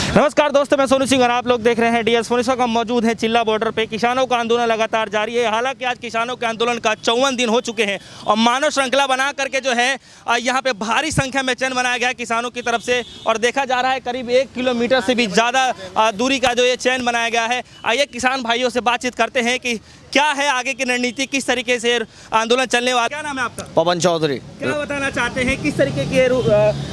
नमस्कार दोस्तों, मैं सोनू सिंह और आप लोग देख रहे हैं डीएस फोनिसा का मौजूद है चिल्ला बॉर्डर पे। किसानों का आंदोलन लगातार जारी है। हालांकि आज किसानों के आंदोलन का 54 दिन हो चुके हैं और मानव श्रृंखला बना करके जो है यहाँ पे भारी संख्या में चैन बनाया गया किसानों की तरफ से और देखा जा रहा है करीब 1 किलोमीटर से भी ज़्यादा दूरी का जो ये चैन बनाया गया है। आइए किसान भाइयों से बातचीत करते हैं कि क्या है आगे की रणनीति, किस तरीके से आंदोलन चलने वाला। क्या नाम है आपका? पवन चौधरी। क्या बताना चाहते हैं, किस तरीके के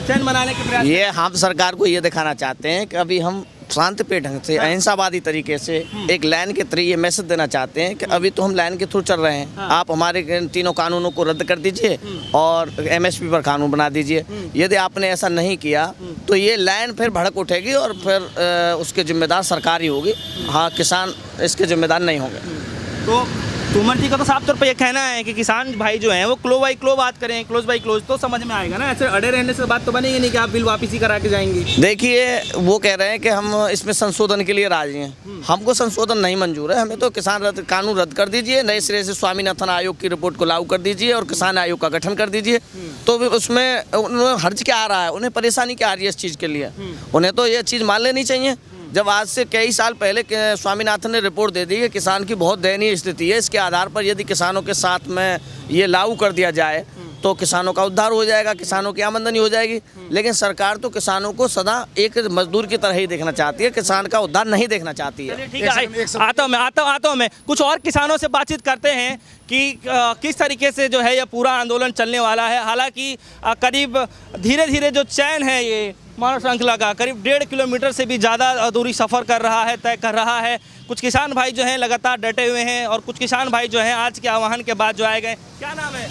चैन बनाने के प्रयास? ये हम सरकार को ये दिखाना चाहते हैं कि अभी हम शांतिप्रिय ढंग से अहिंसावादी तरीके से एक लाइन के थ्रू ये मैसेज देना चाहते हैं कि अभी तो हम लाइन के थ्रू चल रहे हैं। आप हमारे तीनों कानूनों को रद्द कर दीजिए और एमएसपी पर कानून बना दीजिए। यदि आपने ऐसा नहीं किया तो ये लाइन फिर भड़क उठेगी और फिर उसके जिम्मेदार सरकार ही होगी। हाँ, किसान इसके जिम्मेदार नहीं होंगे। तो तोमर जी का तो साफ तौर पे ये कहना है कि किसान भाई जो हैं वो क्लोज बाई क्लोज बात करें, क्लोज बाई क्लोज, तो समझ में आएगा ना। ऐसे अड़े रहने से बात तो बनेगी नहीं कि आप बिल वापसी करा के जाएंगे। देखिए, वो कह रहे हैं कि हम इसमें संशोधन के लिए राजी हैं। हमको संशोधन नहीं मंजूर है। हमें तो कानून रद्द कर दीजिए, नए सिरे से स्वामीनाथन आयोग की रिपोर्ट को लागू कर दीजिए और किसान आयोग का गठन कर दीजिए। तो उसमें उन्हें हर्ज क्या आ रहा है, उन्हें परेशानी क्या आ रही है इस चीज़ के लिए? उन्हें तो ये चीज़ मान लेनी चाहिए। जब आज से कई साल पहले स्वामीनाथन ने रिपोर्ट दे दी कि किसान की बहुत दयनीय स्थिति है, इसके आधार पर यदि किसानों के साथ में ये लागू कर दिया जाए तो किसानों का उद्धार हो जाएगा, किसानों की आमदनी हो जाएगी। लेकिन सरकार तो किसानों को सदा एक मजदूर की तरह ही देखना चाहती है, किसान का उद्धार नहीं देखना चाहती है। ठीक है, आता हूँ मैं कुछ और किसानों से बातचीत करते हैं कि किस तरीके से जो है ये पूरा आंदोलन चलने वाला है। हालांकि करीब धीरे धीरे जो चैन है ये मानव श्रृंखला का करीब 1.5 किलोमीटर से भी ज़्यादा दूरी सफ़र कर रहा है, तय कर रहा है। कुछ किसान भाई जो हैं लगातार डटे हुए हैं और कुछ किसान भाई जो हैं आज के आह्वान के बाद जो आए गए। क्या नाम है?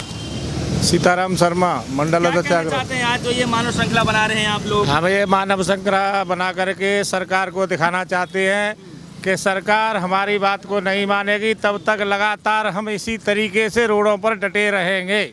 सीताराम शर्मा, मंडल अध्यक्ष। चाहते हैं आज जो ये मानव श्रृंखला बना रहे हैं आप लोग? हम ये मानव श्रृंखला बना करके सरकार को दिखाना चाहते हैं कि सरकार हमारी बात को नहीं मानेगी, तब तक लगातार हम इसी तरीके से रोडों पर डटे रहेंगे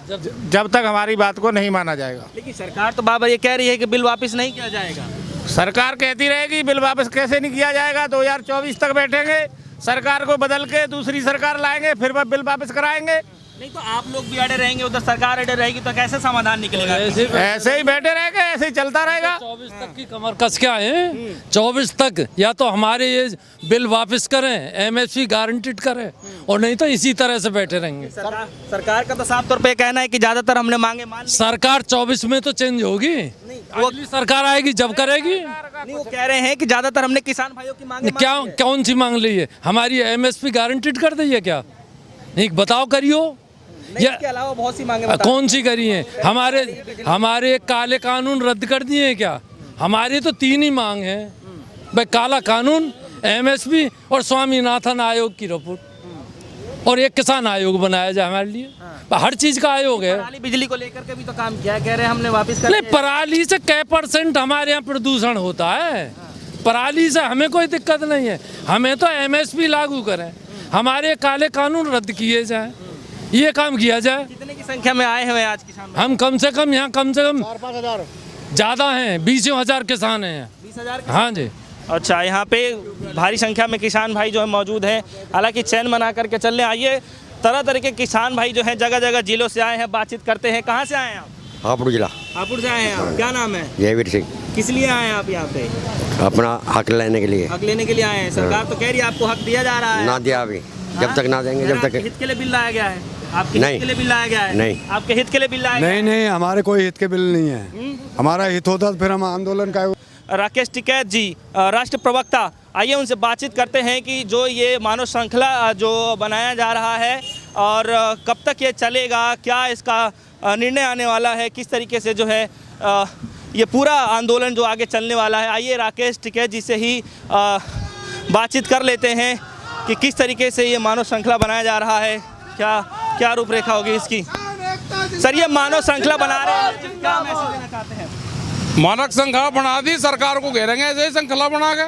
जब तक हमारी बात को नहीं माना जाएगा। लेकिन सरकार तो बाबा ये कह रही है कि बिल वापस नहीं किया जाएगा। सरकार कहती रहेगी बिल वापस कैसे नहीं किया जाएगा। 2024 तक बैठेंगे, सरकार को बदल के दूसरी सरकार लाएंगे, फिर वह बिल वापस कराएंगे। नहीं तो आप लोग भी अड़े रहेंगे, उधर सरकार अड़े रहेगी, तो कैसे समाधान निकलेगा? ऐसे ही बैठे रहेंगे, ऐसे ही चलता रहेगा। 24 तक की कमर कस के आए हैं। 24 तक या तो हमारे ये बिल वापस करें, एमएसपी गारंटीड करें, और नहीं तो इसी तरह से बैठे रहेंगे। सरकार का तो साफ तौर पे कहना है कि ज्यादातर हमने मांगे मान ली। सरकार 24 में तो चेंज होगी, अगली सरकार आएगी जब करेगी। नहीं, वो कह रहे हैं कि ज्यादातर हमने किसान भाइयों की मांगे क्या कौन सी मांग ली है? हमारी एमएसपी गारंटीड कर दी है क्या? नहीं बताओ, करियो। इसके अलावा बहुत सी मांगे कौन सी करी है? हमारे काले कानून रद्द कर दिए हैं क्या? हमारी तो 3 ही मांग है भाई, काला कानून, एमएसपी और स्वामीनाथन आयोग की रिपोर्ट, और एक किसान आयोग बनाया जाए हमारे लिए। हर चीज का आयोग है। पराली बिजली को लेकर के भी तो काम किया, कह रहे हैं हमने वापस कर। नहीं, पराली से कै % हमारे यहाँ प्रदूषण होता है? पराली से हमें कोई दिक्कत नहीं है, हमें तो एमएसपी लागू करें, हमारे काले कानून रद्द किए जाए, ये काम किया जाए। कितने की संख्या में आए हुए आज किसान? हम कम से कम यहाँ 4-5 हज़ार ज़्यादा हैं, 20,000 किसान हैं। 20,000? हाँ जी। अच्छा, यहाँ पे भारी संख्या में किसान भाई जो है मौजूद हैं। हालांकि चैन बना करके चलने आइए, तरह तरह के किसान भाई जो हैं जगह जगह जिलों से आए हैं। बातचीत करते हैं। कहाँ से आए हैं आप? हापुड़ जिला। हापुड़ से आए हैं आप। क्या नाम है? जयवीर सिंह। किस लिए आए हैं आप यहाँ पे? अपना हक लेने के लिए। हक लेने के लिए आए हैं। सरकार तो कह रही है आपको हक दिया जा रहा है। ना दिया अभी, जब तक ना देंगे जब तक। हित के लिए बिल लाया गया है? आपके नहीं। हित के लिए बिल लाया गया है? नहीं। आपके हित के लिए बिल लाया गया है? नहीं, हमारे कोई हित के बिल नहीं है। हमारा हित होता तो फिर हम आंदोलन का। राकेश टिकैत जी, राष्ट्र प्रवक्ता, आइए उनसे बातचीत करते हैं कि जो ये मानव श्रृंखला जो बनाया जा रहा है और कब तक ये चलेगा, क्या इसका निर्णय आने वाला है, किस तरीके से जो है ये पूरा आंदोलन जो आगे चलने वाला है। आइए राकेश टिकैत जी से ही बातचीत कर लेते हैं कि किस तरीके से ये मानव श्रृंखला बनाया जा रहा है, क्या रूपरेखा होगी इसकी। सर, ये मानव श्रृंखला बना रहे हैं, क्या मैसेज देना चाहते हैं? मानव श्रृंखला बना दी, सरकार को घेरेंगे ऐसे ही श्रृंखला बना के।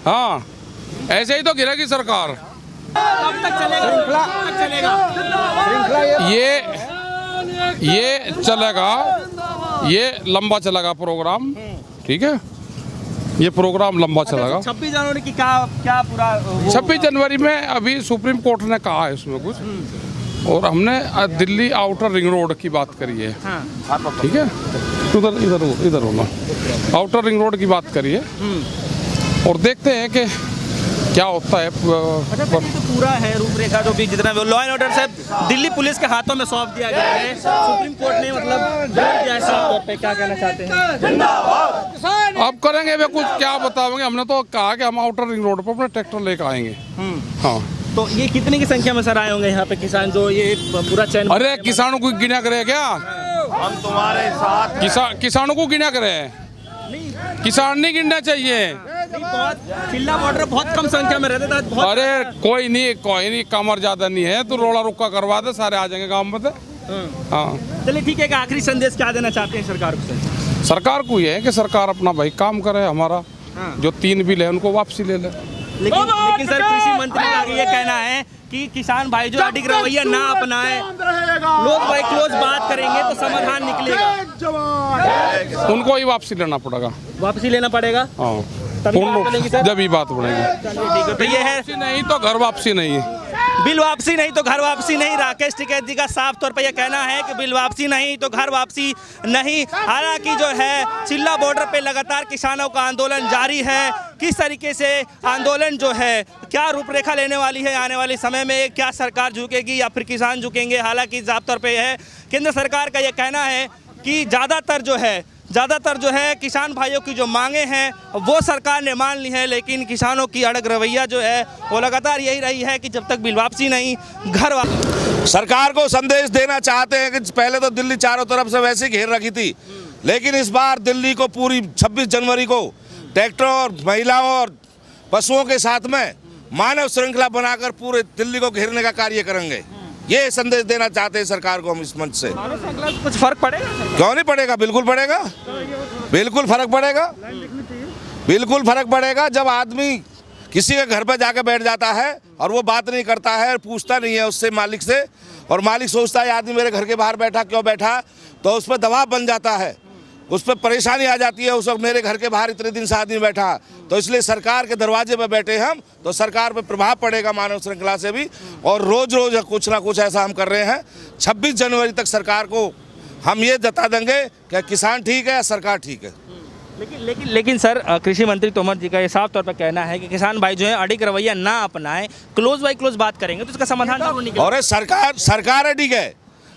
हाँ, ऐसे ही तो घेरेगी सरकार। कब तक चलेगा? कब तक चलेगा? ये चलेगा, ये लंबा चलेगा प्रोग्राम। ठीक है, ये प्रोग्राम लंबा चलेगा। 26 जनवरी की क्या पूरा 26 जनवरी में अभी सुप्रीम कोर्ट ने कहा है इसमें कुछ, और हमने दिल्ली आउटर रिंग रोड की बात करी है। ठीक है, उधर इधर होना, आउटर रिंग रोड की बात करिए और देखते हैं कि क्या होता है। अच्छा सर, ये तो पूरा है रूपरेखा जो भी जितना भी लॉ एंड ऑर्डर से दिल्ली पुलिस के हाथों में सौंप दिया गया है। सुप्रीम कोर्ट ने मतलब बोल दिया है साफ तौर पे, क्या कहना चाहते हैं? अब करेंगे वे कुछ, क्या बताओगे। हमने तो कहा कि हम आउटर रिंग रोड पर अपने ट्रैक्टर लेकर आएंगे। हाँ, तो ये कितनी की संख्या में सर आए होंगे यहाँ पे किसान जो ये पूरा चैन? अरे किसानों को गिना करे क्या? हम तुम्हारे साथ किसानों को गिना करे? किसान नहीं गिनना चाहिए। चिल्ला बॉर्डर बहुत कम संख्या में रहते थे। अरे कोई नहीं, कमर ज्यादा नहीं है तो रोड़ा रुक्का करवा दे, सारे आ जाएंगे गाँव में। हाँ चलिए ठीक है, एक आखिरी संदेश क्या देना चाहते हैं सरकार को? सरकार को ये है कि सरकार अपना भाई काम करे, हमारा जो 3 बिल है उनको वापसी ले ले। लेकिन सर कृषि मंत्री का ये कहना है कि किसान भाई जो अडिग रवैया ना अपनाए, लोग भाई क्लोज बात करेंगे तो समाधान निकलेगा। उनको ही वापसी लेना पड़ेगा। वापसी लेना पड़ेगा? हाँ, जब ही बात बढ़ेगी। ठीक है, तो ये है, नहीं तो घर वापसी नहीं है। बिल वापसी नहीं तो घर वापसी नहीं। राकेश टिकैत जी का साफ तौर पर यह कहना है कि बिल वापसी नहीं तो घर वापसी नहीं। हालांकि जो है चिल्ला बॉर्डर पे लगातार किसानों का आंदोलन जारी है। किस तरीके से आंदोलन जो है, क्या रूपरेखा लेने वाली है आने वाले समय में, क्या सरकार झुकेगी या फिर किसान झुकेंगे? हालांकि साफ तौर पर है केंद्र सरकार का यह कहना है कि ज़्यादातर जो है किसान भाइयों की जो मांगे हैं वो सरकार ने मान ली है, लेकिन किसानों की अड़ग रवैया जो है वो लगातार यही रही है कि जब तक बिल वापसी नहीं घर वापसी। सरकार को संदेश देना चाहते हैं कि पहले तो दिल्ली चारों तरफ से वैसे घेर रखी थी, लेकिन इस बार दिल्ली को पूरी 26 जनवरी को ट्रैक्टरों और महिलाओं और पशुओं के साथ में मानव श्रृंखला बनाकर पूरे दिल्ली को घेरने का कार्य करेंगे। ये संदेश देना चाहते हैं सरकार को हम इस मंच से। कुछ फर्क पड़ेगा? क्यों नहीं पड़ेगा, बिल्कुल पड़ेगा, बिल्कुल फर्क पड़ेगा, बिल्कुल फर्क पड़ेगा। जब आदमी किसी के घर पर जाकर बैठ जाता है और वो बात नहीं करता है, पूछता नहीं है उससे, मालिक से, और मालिक सोचता है आदमी मेरे घर के बाहर बैठा, क्यों बैठा, तो उस पर दबाव बन जाता है, उस पर परेशानी आ जाती है। उस वक्त मेरे घर के बाहर इतने दिन से आदमी बैठा, तो इसलिए सरकार के दरवाजे पर बैठे हम, तो सरकार पर प्रभाव पड़ेगा मानव श्रृंखला से भी। और रोज रोज कुछ ना कुछ ऐसा हम कर रहे हैं। 26 जनवरी तक सरकार को हम ये बता देंगे कि किसान ठीक है या सरकार ठीक है। लेकिन सर कृषि मंत्री तोमर जी का ये साफ तौर पर कहना है कि किसान भाई जो है अडिग रवैया ना अपनाएं, क्लोज बाई क्लोज बात करेंगे तो इसका समाधान जरूर निकलेगा। और सरकार अडिग है,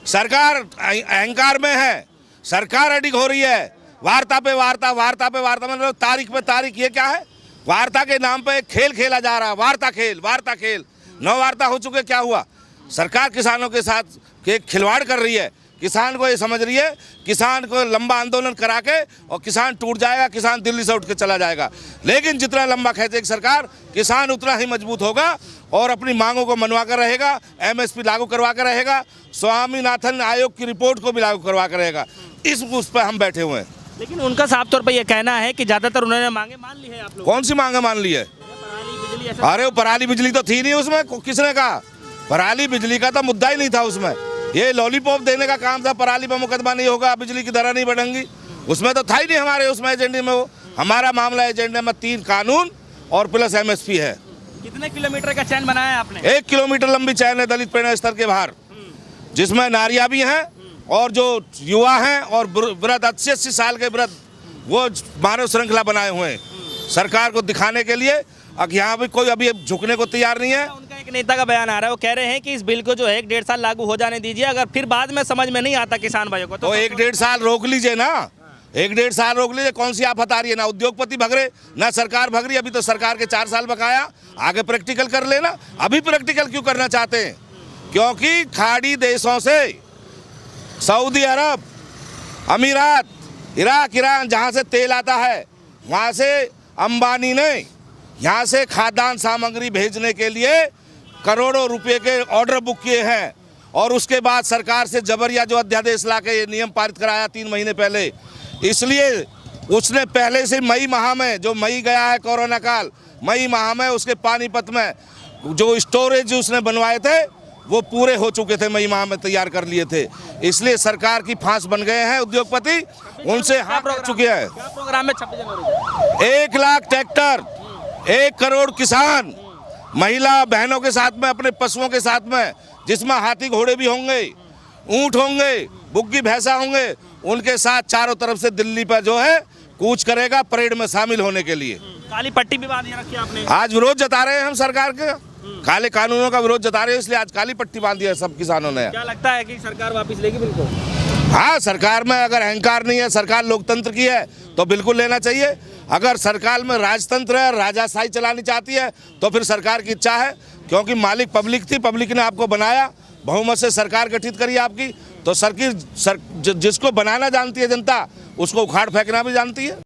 सरकार अहंकार में है, सरकार अडिग हो रही है। वार्ता पे वार्ता मतलब तारीख पे तारीख। ये क्या है? वार्ता के नाम पे एक खेल खेला जा रहा है, वार्ता खेल। 9 वार्ता हो चुके, क्या हुआ? सरकार किसानों के साथ के खिलवाड़ कर रही है। किसान को ये समझ रही है किसान को लंबा आंदोलन करा के और किसान टूट जाएगा, किसान दिल्ली से उठ के चला जाएगा। लेकिन जितना लंबा खींचेगी सरकार, किसान उतना ही मजबूत होगा और अपनी मांगों को मनवा कर रहेगा, MSP लागू करवा कर रहेगा, स्वामीनाथन आयोग की रिपोर्ट को भी लागू करवा कर रहेगा। उस पर हम बैठे हुए हैं। लेकिन उनका साफ तौर पर यह कहना है कि ज्यादातर उन्होंने मांगे मान ली है। आप लोग कौन सी मांगे मान ली है? अरे वो पराली बिजली तो थी नहीं उसमें, किसने कहा? पराली बिजली का तो मुद्दा ही नहीं था उसमें। ये लॉलीपॉप देने का काम था, पराली पर मुकदमा नहीं होगा, बिजली की दरें नहीं बढ़ेंगी, उसमें तो था ही नहीं हमारे उसमें एजेंडे में। वो हमारा मामला एजेंडे में 3 कानून और प्लस MSP है। कितने किलोमीटर का चैन बनाया आपने? 1 किलोमीटर लंबी चैन है दलित प्रेरणा स्तर के बाहर, जिसमें नारियां भी हैं और जो युवा हैं और वृद्ध 80 साल के वृद्ध, वो मानव श्रृंखला बनाए हुए हैं सरकार को दिखाने के लिए। अब यहाँ भी कोई अभी झुकने को तैयार नहीं है। उनका एक नेता का बयान आ रहा है, वो कह रहे हैं कि इस बिल को जो है 1-1.5 साल लागू हो जाने दीजिए, अगर फिर बाद में समझ में नहीं आता किसान भाइयों को तो 1-1.5 साल रोक लीजिए ना, 1-1.5 साल रोक लीजिए। कौन सी आफत आ रही है? ना उद्योगपति भग रहे, ना सरकार भग रही। अभी तो सरकार के 4 साल बकाया, आगे प्रैक्टिकल कर लेना। अभी प्रैक्टिकल क्यों करना चाहते हैं? क्योंकि खाड़ी देशों से सऊदी अरब, अमीरात, इराक, ईरान, जहाँ से तेल आता है, वहाँ से अंबानी ने यहाँ से खाद्यान्न सामग्री भेजने के लिए करोड़ों रुपए के ऑर्डर बुक किए हैं। और उसके बाद सरकार से जबरिया जो अध्यादेश ला के ये नियम पारित कराया 3 महीने पहले, इसलिए उसने पहले से मई माह में, जो मई गया है कोरोना काल, मई माह में उसके पानीपत में जो स्टोरेज उसने बनवाए थे वो पूरे हो चुके थे, मई माह में तैयार कर लिए थे। इसलिए सरकार की फांस बन गए हैं उद्योगपति, उनसे हाथ रख चुके हैं। प्रोग्राम में 26 जनवरी 1 लाख ट्रैक्टर, 1 करोड़ किसान, महिला बहनों के साथ में, अपने पशुओं के साथ में, जिसमें हाथी घोड़े भी होंगे, ऊंट होंगे, बुग्गी भैंसा होंगे, उनके साथ चारों तरफ से दिल्ली पर जो है कूच करेगा परेड में शामिल होने के लिए। काली पट्टी भी बांध रखी है आपने। आज विरोध जता रहे हैं हम सरकार के काले कानूनों का विरोध जता रहे हैं, इसलिए आज काली पट्टी बांधी है सब किसानों ने। क्या लगता है कि सरकार वापस लेगी बिल को? हाँ, सरकार में अगर अहंकार नहीं है, सरकार लोकतंत्र की है तो बिल्कुल लेना चाहिए। अगर सरकार में राजतंत्र है, राजाशाही चलानी चाहती है तो फिर सरकार की इच्छा है, क्योंकि मालिक पब्लिक थी, पब्लिक ने आपको बनाया, बहुमत से सरकार गठित करी आपकी, तो जिसको बनाना जानती है जनता उसको उखाड़ फेंकना भी जानती है।